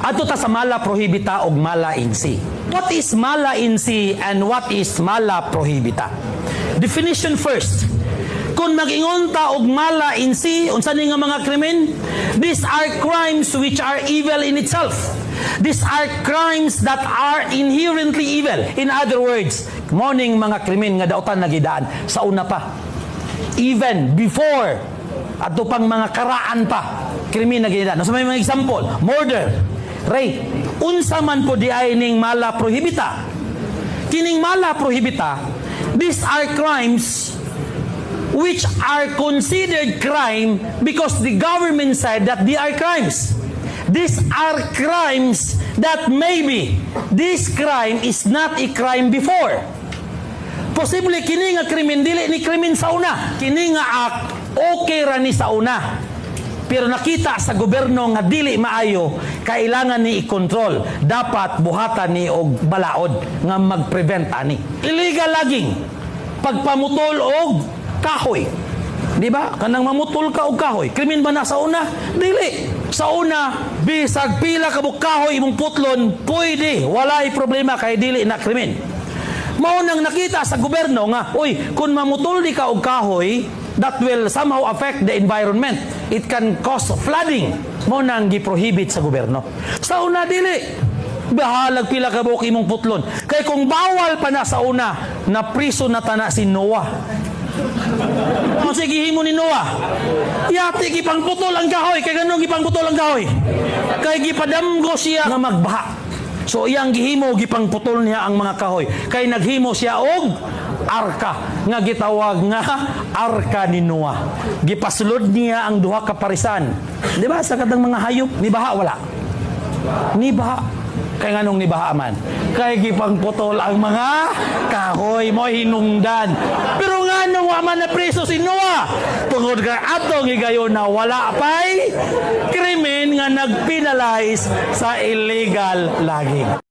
Ato ta sa mala prohibita og mala insi. What is mala insi and what is mala prohibita? Definition first. Kung mag-ingon ta og mala insi, unsa ni nga mga krimen? These are crimes which are evil in itself. These are crimes that are inherently evil. In other words, morning mga krimen nga daotan nagidaan sa una pa. Even before ato pang mga karaan pa, krimen nagidaan. So may mga example, murder, rape, unsa man po di ay ning mala prohibita. Kining mala prohibita, these are crimes which are considered crime because the government said that they are crimes. These are crimes that maybe this crime is not a crime before. Posible kini nga krimen dili ni krimen sa una. Kini nga act okay ra ni sa una. Pero nakita sa gobyerno nga dili maayo, kailangan ni i-control. Dapat buhatan ni og balaod nga mag-prevent ani. Illegal logging, pagpamutol og kahoy. Di ba? Kanang mamutol ka og kahoy. Krimen ba na sa una? Dili. Sa una, bisag pila ka kahoy imong putlon, pwede. Walay problema kay dili na krimen. Mao nang nakita sa gobyerno nga, uy, kung mamutol di ka og kahoy, that will somehow affect the environment. It can cause flooding. Mao nang giprohibit sa gobyerno. Sa una dili. Bahalag pila ka buok imong putlon. Kay kung bawal pa na sa una, na priso na tana si Noah. Ang sige himo ni Noah. Yati gipang putol ang kahoy. Kay ganun gipang putol ang kahoy. Kay gipadamgo siya nga magbaha. So iyang gihimo gipang putol niya ang mga kahoy. Kay naghimo siya og arka nga gitawag nga arka ni Noah. Gipasulod niya ang duha ka parisan. Di ba sa kadang mga hayop ni baha wala? Ni baha. Kay nganong ni baha man? Kay gipang putol ang mga kahoy mo hinungdan. Pero nganong wa man na preso si Noah? Tungod kay atong higayon na wala pay krimen nga nagpenalize sa illegal logging.